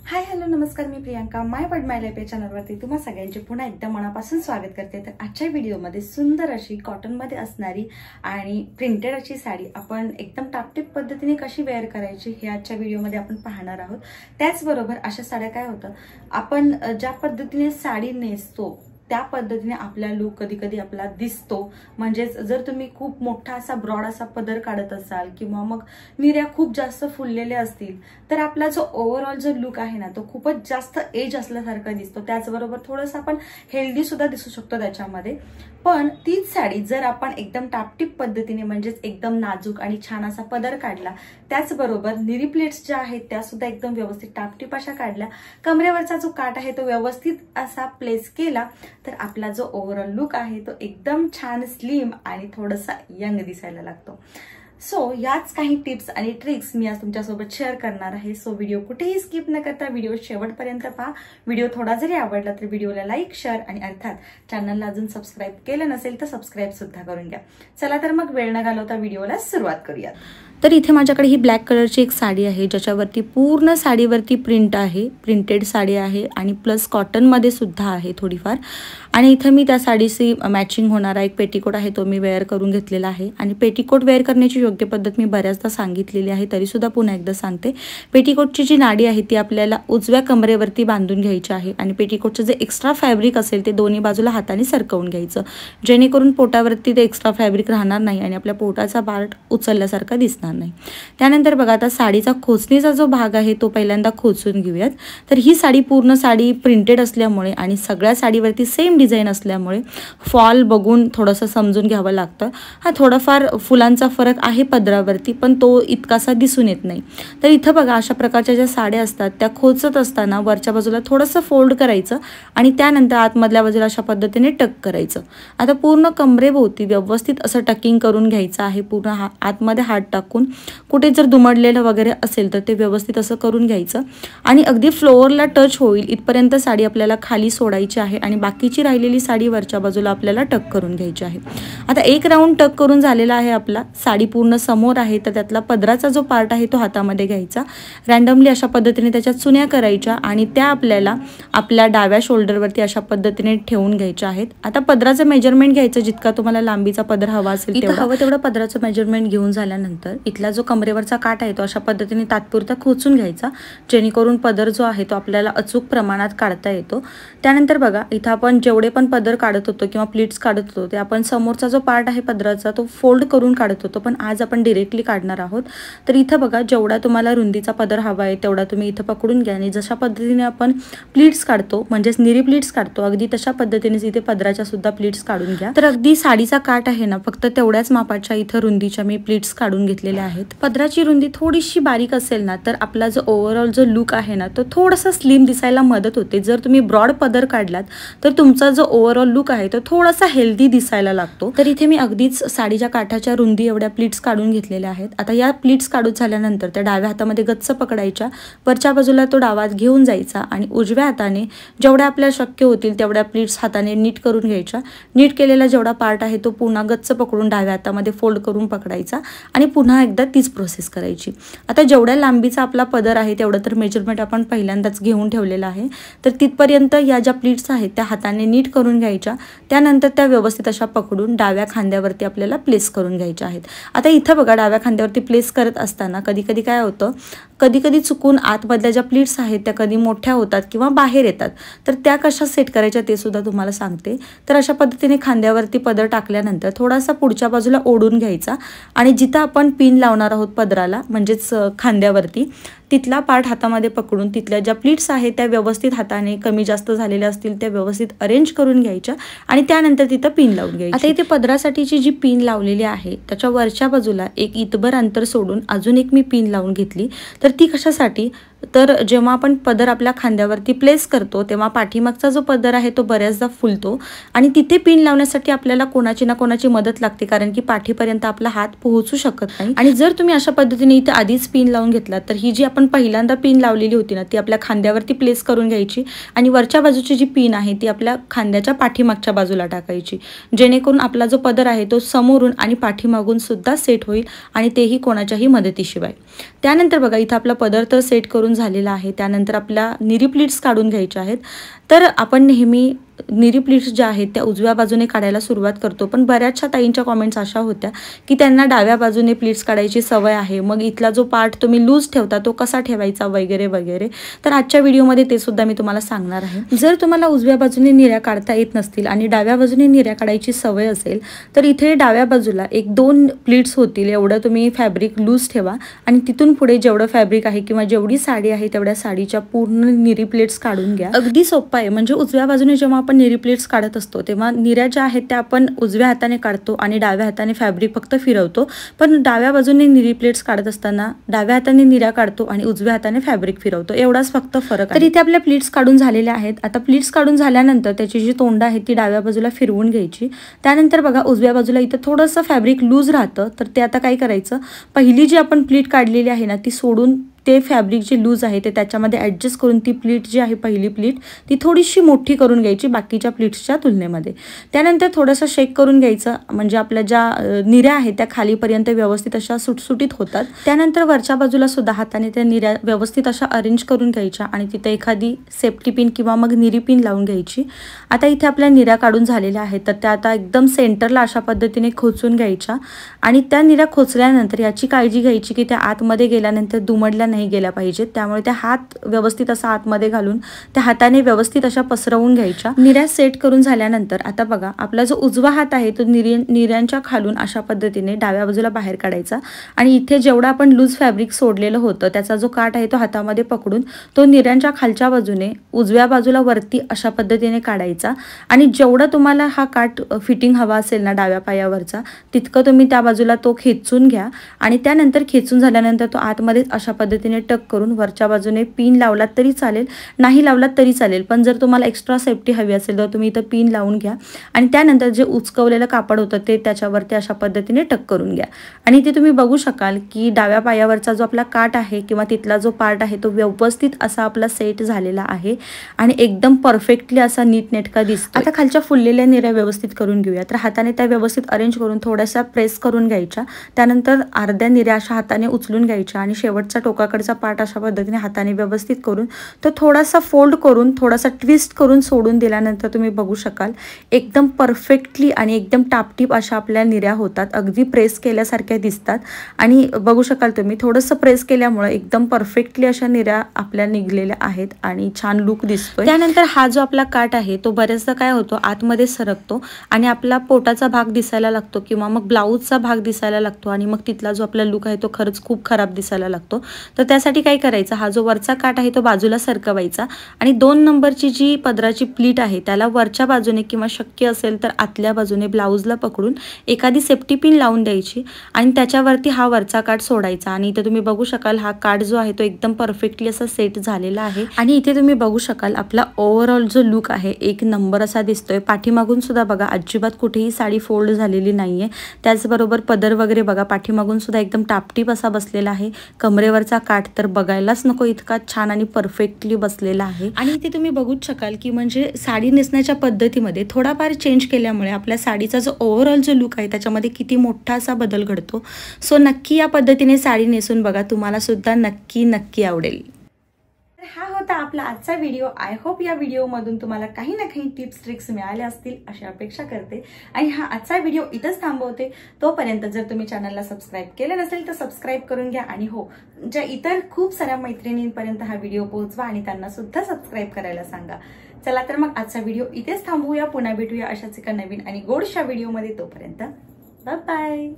Hi hello नमस्कार, मी प्रियांका माय bird माय life या चॅनलवरती तुम्हा सगळ्यांचे पुन्हा एकदा मनापासून स्वागत करते। तर आजच्या व्हिडिओमध्ये सुंदर अशी कॉटनमध्ये असणारी आणि प्रिंटेड अशी साडी आपण एकदम टापटीप पद्धतीने कशी वेअर करायची हे आजच्या व्हिडिओमध्ये आपण पाहणार आहोत। त्याचबरोबर अशा साड्या काय होतं, आपण ज्या पद्धतीने साडी नेसतो त्या पद्धतीने आपला लुक कधी कधी आपला दिसतो। म्हणजेच जर तुम्ही खूप मोठा असा ब्रॉड असा पदर काढत असाल किंवा मग निर्या खूप जास्त फुललेल्या असतील तर आपला जो ओव्हरऑल जो लुक आहे ना तो खूपच जास्त एज असल्यासारखा दिसतो। त्याचबरोबर थोडंसं आपण हेल्दी सुद्धा दिसू शकतो त्याच्यामध्ये। पण तीच साडी जर आपण एकदम टापटीप पद्धतीने म्हणजेच एकदम नाजूक आणि छान असा पदर काढला, त्याचबरोबर निरी प्लेट्स ज्या आहेत त्या सुद्धा एकदम व्यवस्थित टापटीप अशा काढल्या, कमरेवरचा जो काट आहे तो व्यवस्थित असा प्लेस केला तर आपला जो ओव्हरऑल लुक आहे तो एकदम छान स्लिम आणि थोडासा यंग दिसायला लागतो। सो याच काही टिप्स आणि ट्रिक्स मी आज तुमच्यासोबत शेअर करणार आहे। सो व्हिडिओ कुठेही स्किप न करता व्हिडिओ शेवटपर्यंत पहा। व्हिडिओ थोडा जरी आवडला तर व्हिडिओला लाईक, शेअर आणि अर्थात चॅनलला अजून सबस्क्राईब केलं नसेल तर सबस्क्राईब सुद्धा करून घ्या। चला तर मग वेळ न घालवता व्हिडिओला सुरुवात करूया। तर इथे माझ्याकडे ही ब्लॅक कलरची एक साडी आहे ज्याच्यावरती पूर्ण साडीवरती प्रिंट आहे, प्रिंटेड साडी आहे आणि प्लस कॉटनमध्ये सुद्धा आहे थोडीफार। आणि इथे मी त्या साडीशी मॅचिंग होणारा एक पेटीकोट आहे तो मी वेअर करून घेतलेला आहे। आणि पेटीकोट वेअर करण्याची योग्य पद्धत मी बऱ्याचदा सांगितलेली आहे, तरी सुद्धा पुन्हा एकदा सांगते। पेटीकोटची जी नाडी आहे ती आपल्याला उजव्या कमरेवरती बांधून घ्यायची आहे आणि पेटीकोटचं जे एक्स्ट्रा फॅब्रिक असेल ते दोन्ही बाजूला हाताने सरकवून घ्यायचं, जेणेकरून पोटावरती ते एक्स्ट्रा फॅब्रिक राहणार नाही आणि आपल्या पोटाचा पार्ट उचलल्यासारखा दिसणार नाही। त्यानंतर बघा आता साडीचा खोचणीचा जो भाग आहे तो पहिल्यांदा खोचून घेऊयात। तर ही साडी पूर्ण साडी प्रिंटेड असल्यामुळे आणि सगळ्या साडीवरती सेम डिझाइन असल्यामुळे फॉल बघून थोडंसं समजून घ्यावं लागतं। हा थोडाफार फुलांचा फरक आहे पदरावरती, पण तो इतकासा दिसून येत नाही। तर इथं बघा अशा प्रकारच्या ज्या साड्या असतात त्या खोचत असताना वरच्या बाजूला थोडंसं फोल्ड करायचं आणि त्यानंतर आतमधल्या बाजूला अशा पद्धतीने टक करायचं। आता पूर्ण कमरेभोवती व्यवस्थित असं टकिंग करून घ्यायचं आहे, पूर्ण आतमध्ये हात टाकून। कुठे जर दुमडलेलं वगैरे असेल तर ते व्यवस्थित असं करून घ्यायचं आणि अगदी फ्लोअरला टच होईल इथपर्यंत साडी आपल्याला खाली सोडायची आहे आणि बाकीची राहिलेली साडी वरच्या बाजूला आपल्याला टक करून घ्यायची आहे। आता एक राऊंड टक करून झालेला आहे आपला, साडी पूर्ण समोर आहे तर त्यातला पदराचा जो पार्ट आहे तो हातामध्ये घ्यायचा, रँडमली अशा पद्धतीने त्याच्यात चुन्या करायच्या आणि त्या आपल्याला आपल्या डाव्या शोल्डरवरती अशा पद्धतीने ठेवून घ्यायच्या आहेत। आता पदराचं मेजरमेंट घ्यायचं, जितका तुम्हाला लांबीचा पदर हवा असेल तेवढं पदराचं मेजरमेंट घेऊन झाल्यानंतर इथला जो कमरेवरचा काट आहे तो अशा पद्धतीने तात्पुरता खोचून घ्यायचा, जेणेकरून पदर जो आहे तो आपल्याला अचूक प्रमाणात काढता येतो। त्यानंतर बघा इथं आपण जेवढे पण पदर काढत होतो किंवा प्लीट्स काढत होतो ते आपण समोरचा जो पार्ट आहे पदराचा तो फोल्ड करून काढत होतो, पण आज आपण डायरेक्टली काढणार आहोत। तर इथं बघा जेवढा तुम्हाला रुंदीचा पदर हवा आहे तेवढा तुम्ही इथं पकडून घ्या आणि जशा पद्धतीने आपण प्लीट्स काढतो म्हणजेच निरी प्लीट्स काढतो अगदी तशा पद्धतीनेच इथे पदराच्या सुद्धा प्लीट्स काढून घ्या। तर अगदी साडीचा काट आहे ना फक्त तेवढ्याच मापाच्या इथं रुंदीच्या मी प्लीट्स काढून घेतलेल्या आहेत। पदराची रुंदी थोडीशी बारीक असेल ना तर आपला जो ओव्हरऑल जो लुक आहे ना तो थोडासा स्लिम दिसायला मदत होते। जर तुम्ही ब्रॉड पदर काढलात तर तुमचा जो ओव्हरऑल लुक आहे तो थोडासा हेल्दी दिसायला लागतो। तर इथे मी अगदीच साडीच्या काठाच्या रुंदी एवढ्या प्लीट्स काढून घेतलेल्या आहेत। आता या प्लीट्स काढून झाल्यानंतर त्या डाव्या हातामध्ये गच्च पकडायच्या, वरच्या बाजूला तो डावा हात घेऊन जायचा आणि उजव्या हाताने जेवढ्या आपल्याला शक्य होतील तेवढ्या प्लीट्स हाताने नीट करून घ्यायच्या। नीट केलेला जेवढा पार्ट आहे तो पुन्हा गच्च पकडून डाव्या हातामध्ये फोल्ड करून पकडायचा आणि पुन्हा एकदा तीच प्रोसेस करायची। आता जेवढ्या लांबीचा आपला पदर आहे तेवढं तर मेजरमेंट आपण पहिल्यांदाच घेऊन ठेवलेलं आहे। तर तिथपर्यंत या ज्या प्लीट्स आहेत त्या हाताने नीट करून घ्यायच्या, त्यानंतर त्या व्यवस्थित अशा पकडून डाव्या खांद्यावरती आपल्याला प्लेस करून घ्यायच्या आहेत। आता इथं बघा डाव्या खांद्यावरती प्लेस करत असताना कधी कधी काय होतं, कधी कधी चुकून आतमधल्या ज्या प्लीट्स आहेत त्या कधी मोठ्या होतात किंवा बाहेर येतात, तर त्या कशा सेट करायच्या ते सुद्धा तुम्हाला सांगते। तर अशा पद्धतीने खांद्यावरती पदर टाकल्यानंतर थोडासा पुढच्या बाजूला ओढून घ्यायचा आणि जिथं आपण पिन लावणार आहोत पदराला म्हणजेच खांद्यावरती तिथला पार्ट हातामध्ये पकडून तिथल्या ज्या प्लीट्स आहेत त्या व्यवस्थित हाताने कमी जास्त झालेल्या असतील त्या व्यवस्थित अरेंज करून घ्यायच्या आणि त्यानंतर तिथं पिन लावून घ्यायची। आता इथे पदरासाठीची जी पिन लावलेली आहे त्याच्या वरच्या बाजूला एक इतभर अंतर सोडून अजून एक मी पिन लावून घेतली। तर ती कशासाठी, तर जेव्हा आपण पदर आपल्या खांद्यावरती प्लेस करतो तेव्हा पाठीमागचा जो पदर आहे तो बऱ्याचदा फुलतो आणि तिथे पिन लावण्यासाठी आपल्याला कोणाची ना कोणाची मदत लागते, कारण की पाठीपर्यंत आपला हात पोहोचू शकत नाही। आणि जर तुम्ही अशा पद्धतीने इथे आधीच पिन लावून घेतला तर ही जी आपण पहिल्यांदा पिन लावलेली होती ना ती आपल्या खांद्यावरती प्लेस करून घ्यायची आणि वरच्या बाजूची जी पिन आहे ती आपल्या खांद्याच्या पाठीमागच्या बाजूला टाकायची, जेणेकरून आपला जो पदर आहे तो समोरून आणि पाठीमागून सुद्धा सेट होईल आणि तेही कोणाच्याही मदतीशिवाय। त्यानंतर बघा इथं आपला पदर तर सेट करून करून झालेला आहे. त्यानंतर आपल्या निरी प्लीट्स काढून घ्यायच्या आहेत. तर आपण नेहमी निरी प्लीट्स ज्या आहेत त्या उजव्या बाजूने काढायला सुरुवात करतो, पण बऱ्याचशा ताईंच्या कॉमेंट्स अशा होत्या की त्यांना डाव्या बाजूने प्लीट्स काढायची सवय आहे, मग इथला जो पार्ट तुम्ही लूज ठेवता तो कसा ठेवायचा वगैरे वगैरे. तर आजच्या व्हिडिओमध्ये ते सुद्धा मी तुम्हाला सांगणार आहे. जर तुम्हाला उजव्या बाजूने निऱ्या काढता येत नसतील आणि डाव्या बाजूने निऱ्या काढायची सवय असेल तर इथे डाव्या बाजूला 1-2 प्लीट्स होतील एवढं तुम्ही फॅब्रिक लूज ठेवा आणि तिथून पुढे जेवढं फॅब्रिक आहे किंवा जेवढी साडी आहे तेवढ्या साडीच्या पूर्ण निरी प्लीट्स काढून घ्या. अगदी सोपं आहे. म्हणजे उजव्या बाजूने जेव्हा आपण निरी प्लीट्स काढत असतो तेव्हा निऱ्या ज्या आहेत त्या आपण उजव्या हाताने काढतो आणि डाव्या हाताने फॅब्रिक फक्त फिरवतो, पण डाव्या बाजूने निरी प्लीट्स काढत असताना डाव्या हाताने निऱ्या काढतो आणि उजव्या हाताने फॅब्रिक फिरवतो, एवढाच फक्त फरक आहे. तर इथे आपल्या प्लीट्स काढून झालेल्या आहेत. आता प्लीट्स काढून झाल्यानंतर त्याची जी तोंड आहे ती डाव्या बाजूला फिरवून घ्यायची. त्यानंतर बघा उजव्या बाजूला इथं थोडंसं फॅब्रिक लूज राहतं, तर ते आता काय करायचं, पहिली जी आपण प्लीट काढलेली आहे ना ती सोडून ते फॅब्रिक जे लूज आहे ते त्याच्यामध्ये ॲडजस्ट करून ती प्लीट जी आहे पहिली प्लीट ती थोडीशी मोठी करून घ्यायची बाकीच्या प्लीट्सच्या तुलनेमध्ये. त्यानंतर थोडंसं शेक करून घ्यायचं, म्हणजे आपल्या ज्या निऱ्या आहेत त्या खालीपर्यंत व्यवस्थित अशा सुटसुटीत होतात. त्यानंतर वरच्या बाजूला सुद्धा हाताने त्या निऱ्या व्यवस्थित अशा अरेंज करून घ्यायच्या आणि तिथे एखादी सेफ्टी पिन किंवा मग निरी पिन लावून घ्यायची. आता इथे आपल्या निऱ्या काढून झालेल्या आहेत, तर त्या आता एकदम सेंटरला अशा पद्धतीने खोचून घ्यायच्या आणि त्या निऱ्या खोचल्यानंतर याची काळजी घ्यायची की त्या आतमध्ये गेल्यानंतर दुमडल्या नाही गेल्या पाहिजेत. त्यामुळे त्या हात व्यवस्थित असा आतमध्ये घालून त्या हाताने व्यवस्थित अशा पसरवून घ्यायच्या. निऱ्या सेट करून झाल्यानंतर आता बघा आपला जो उजवा हात आहे तो निऱ्यांच्या खालून अशा पद्धतीने डाव्या बाजूला बाहेर काढायचा आणि इथे जेवढा आपण लूज फॅब्रिक सोडलेलं होतं त्याचा जो काठ आहे तो हातामध्ये पकडून तो निऱ्यांच्या खालच्या बाजूने उजव्या बाजूला वरती अशा पद्धतीने काढायचा आणि जेवढा तुम्हाला हा काठ फिटिंग हवा असेल ना डाव्या पायावरचा तितकं तुम्ही त्या बाजूला तो खेचून घ्या आणि त्यानंतर खेचून झाल्यानंतर तो आतमध्ये अशा पद्धतीने टक करून वरच्या बाजूने पिन लावलात तरी चालेल, नाही लावलात तरी चालेल, पण जर तुम्हाला एक्स्ट्रा सेफ्टी हवी असेल तर तुम्ही इथं पिन लावून घ्या आणि त्यानंतर जे उचकवलेलं कापड होतं ते त्याच्यावरती अशा पद्धतीने टक करून घ्या. आणि ते तुम्ही बघू शकाल की डाव्या पायावरचा जो आपला काठ आहे किंवा तिथला जो पार्ट आहे तो व्यवस्थित असा आपला सेट झालेला आहे आणि एकदम परफेक्टली असा नीटनेटका दिसतो. आता खालच्या फुललेल्या निऱ्या व्यवस्थित करून घेऊया. तर हाताने त्या व्यवस्थित अरेंज करून थोड्याशा प्रेस करून घ्यायच्या. त्यानंतर अर्ध्या निऱ्या अशा हाताने उचलून घ्यायच्या आणि शेवटचा टोकाकडचा पार्ट अशा पद्धतीने हाताने व्यवस्थित करून तो थोडासा फोल्ड करून थोडासा ट्विस्ट करून सोडून दिल्यानंतर तुम्ही बघू शकाल एकदम परफेक्टली आणि एकदम टापटीप अशा आपल्या निऱ्या होतात. अगदी प्रेस केल्यासारख्या दिसतात आणि बघू शकाल तुम्ही थोडंसं प्रेस केल्यामुळे एकदम परफेक्टली अशा निऱ्या आपल्या निघलेल्या आहेत आणि छान लुक दिसतोय. त्यानंतर हा जो आपला काठ आहे तो बरेचदा काय होतो आतमध्ये सरकतो आणि आपला पोटाचा भाग दिसायला लागतो किंवा मग ब्लाऊजचा भाग दिसायला लागतो आणि मग तिथला जो आपला लुक आहे तो खरंच खूप खराब दिसायला लागतो. तर त्यासाठी काय करायचं, हा जो वरचा काठ आहे तो बाजूला सरकवायचा आणि 2 नंबरची जी पदराची प्लीट आहे त्याला वरच्या बाजूने किंवा शक्य असेल तर आतल्या बाजूने ब्लाऊजला पकडून एखादी सेफ्टी पिन लावून द्यायची आणि त्याच्यावरती हा वरचा काठ सोडायचा आणि इथे तुम्ही बघू शकाल हा काठ जो आहे तो एकदम परफेक्टली असा सेट झालेला आहे आणि इथे तुम्ही बघू शकाल आपला ओव्हरऑल जो लुक आहे 1 नंबर असा दिसतोय. पाठीमागून सुद्धा बघा अजिबात कुठेही साडी फोल्ड झालेली नाहीये. त्याचबरोबर पदर वगैरे बघा पाठीमागून सुद्धा एकदम टापटीप असा बसलेला आहे. कमरेवरचा काठ तर बघायलाच नको इतका छान आणि परफेक्टली बसलेला आहे. आणि इथे तुम्ही बघूच शकाल की म्हणजे साडी नेसण्याच्या पद्धतीमध्ये थोडाफार चेंज केल्यामुळे आपल्या साडीचा जो ओव्हरऑल जो लुक आहे त्याच्यामध्ये किती मोठा असा बदल घडतो. सो नक्की या पद्धतीने साडी नेसून बघा, तुम्हाला सुद्धा नक्की आवडेल. हा होता आपला आजचा व्हिडिओ. आय होप या व्हिडिओमधून तुम्हाला काही ना काही टिप्स ट्रिक्स मिळाल्या असतील अशी अपेक्षा करते आणि हा आजचा व्हिडिओ इथंच थांबवते. तोपर्यंत जर तुम्ही चॅनलला सबस्क्राईब केलं नसेल तर सबस्क्राईब करून घ्या आणि हो ज्या इतर खूप साऱ्या मैत्रिणींपर्यंत हा व्हिडिओ पोहोचवा आणि त्यांना सुद्धा सबस्क्राईब करायला सांगा. चला तर मग आजचा व्हिडिओ इथेच थांबवूया. पुन्हा भेटूया अशाच एका नवीन आणि गोडशा व्हिडिओमध्ये. तोपर्यंत बाय बाय.